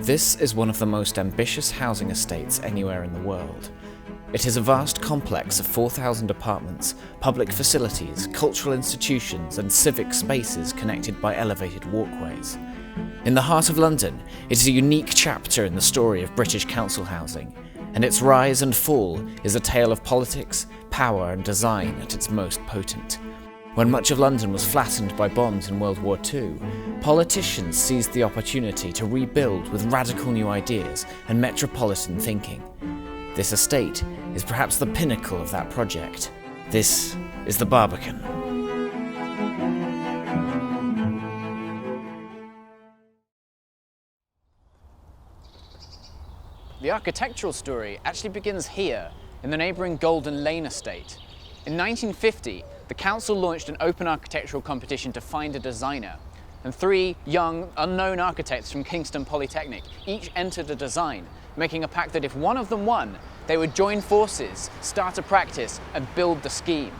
This is one of the most ambitious housing estates anywhere in the world. It is a vast complex of 4,000 apartments, public facilities, cultural institutions and civic spaces connected by elevated walkways. In the heart of London, it is a unique chapter in the story of British council housing, and its rise and fall is a tale of politics, power and design at its most potent. When much of London was flattened by bombs in World War II, politicians seized the opportunity to rebuild with radical new ideas and metropolitan thinking. This estate is perhaps the pinnacle of that project. This is the Barbican. The architectural story actually begins here, in the neighbouring Golden Lane estate. In 1950, the council launched an open architectural competition to find a designer, and 3 young, unknown architects from Kingston Polytechnic each entered a design, making a pact that if one of them won, they would join forces, start a practice, and build the scheme.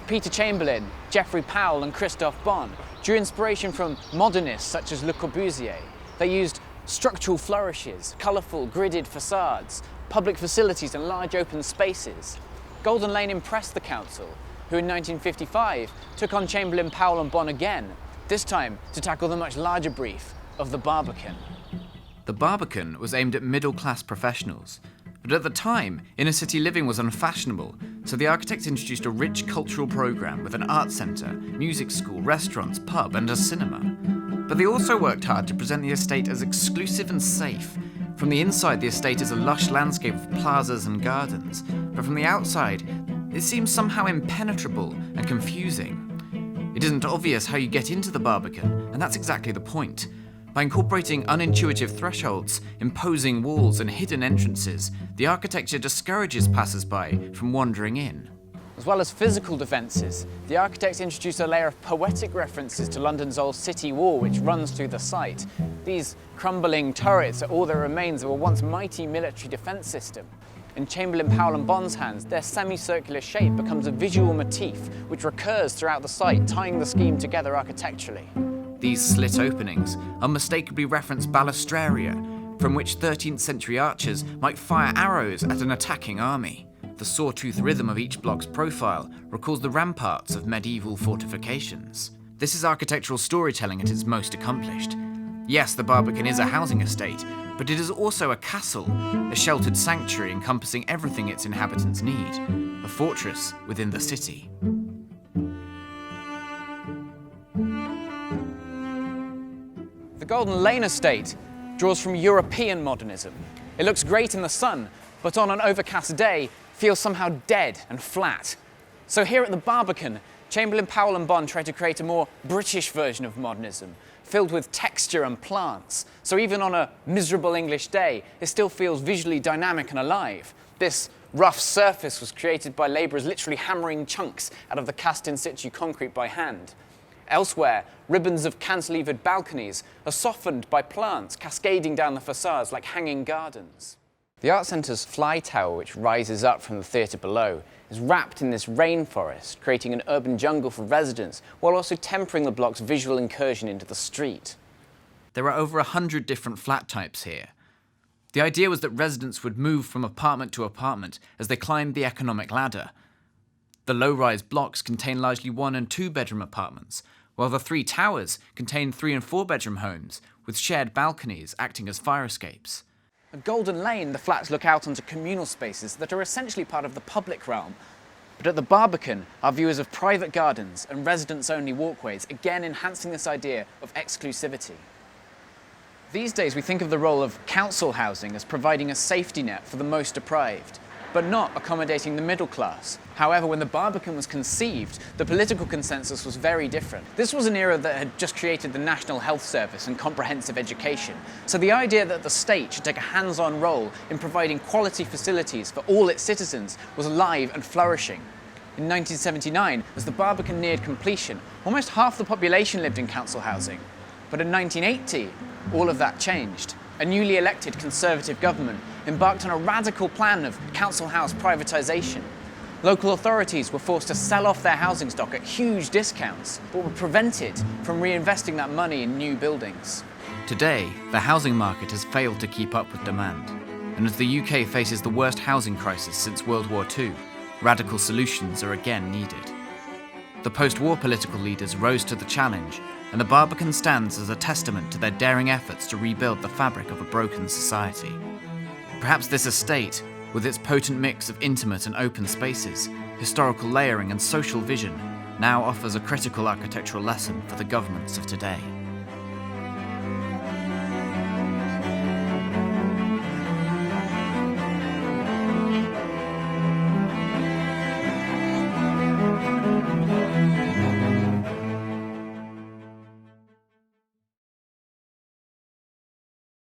Peter Chamberlin, Geoffrey Powell, and Christophe Bon drew inspiration from modernists such as Le Corbusier. They used structural flourishes, colourful, gridded facades, public facilities, and large open spaces. Golden Lane impressed the council, who in 1955 took on Chamberlin, Powell and Bon again, this time to tackle the much larger brief of the Barbican. The Barbican was aimed at middle-class professionals, but at the time, inner-city living was unfashionable, so the architects introduced a rich cultural programme with an art centre, music school, restaurants, pub and a cinema. But they also worked hard to present the estate as exclusive and safe. From the inside, the estate is a lush landscape of plazas and gardens, but from the outside, it seems somehow impenetrable and confusing. It isn't obvious how you get into the Barbican, and that's exactly the point. By incorporating unintuitive thresholds, imposing walls and hidden entrances, the architecture discourages passers-by from wandering in. As well as physical defences, the architects introduced a layer of poetic references to London's old city wall which runs through the site. These crumbling turrets are all that remains of a once mighty military defence system. In Chamberlin, Powell and Bon's hands, their semicircular shape becomes a visual motif which recurs throughout the site, tying the scheme together architecturally. These slit openings unmistakably reference balustraria, from which 13th century archers might fire arrows at an attacking army. The sawtooth rhythm of each block's profile recalls the ramparts of medieval fortifications. This is architectural storytelling at its most accomplished. Yes, the Barbican is a housing estate, but it is also a castle, a sheltered sanctuary encompassing everything its inhabitants need, a fortress within the city. The Golden Lane estate draws from European modernism. It looks great in the sun, but on an overcast day, feels somehow dead and flat. So here at the Barbican, Chamberlin, Powell and Bon tried to create a more British version of modernism, filled with texture and plants. So even on a miserable English day, it still feels visually dynamic and alive. This rough surface was created by labourers literally hammering chunks out of the cast in situ concrete by hand. Elsewhere, ribbons of cantilevered balconies are softened by plants cascading down the facades like hanging gardens. The Art Centre's fly tower, which rises up from the theatre below, is wrapped in this rainforest, creating an urban jungle for residents, while also tempering the block's visual incursion into the street. There are over 100 different flat types here. The idea was that residents would move from apartment to apartment as they climbed the economic ladder. The low-rise blocks contain largely 1- and 2-bedroom apartments, while the 3 towers contain 3- and 4-bedroom homes, with shared balconies acting as fire escapes. At Golden Lane, the flats look out onto communal spaces that are essentially part of the public realm. But at the Barbican, our view is of private gardens and residents-only walkways, again enhancing this idea of exclusivity. These days, we think of the role of council housing as providing a safety net for the most deprived, but not accommodating the middle class. However, when the Barbican was conceived, the political consensus was very different. This was an era that had just created the National Health Service and comprehensive education. So the idea that the state should take a hands-on role in providing quality facilities for all its citizens was alive and flourishing. In 1979, as the Barbican neared completion, almost half the population lived in council housing. But in 1980, all of that changed. A newly elected Conservative government embarked on a radical plan of council house privatisation. Local authorities were forced to sell off their housing stock at huge discounts, but were prevented from reinvesting that money in new buildings. Today, the housing market has failed to keep up with demand, and as the UK faces the worst housing crisis since World War II, radical solutions are again needed. The post-war political leaders rose to the challenge, and the Barbican stands as a testament to their daring efforts to rebuild the fabric of a broken society. Perhaps this estate, with its potent mix of intimate and open spaces, historical layering and social vision, now offers a critical architectural lesson for the governments of today.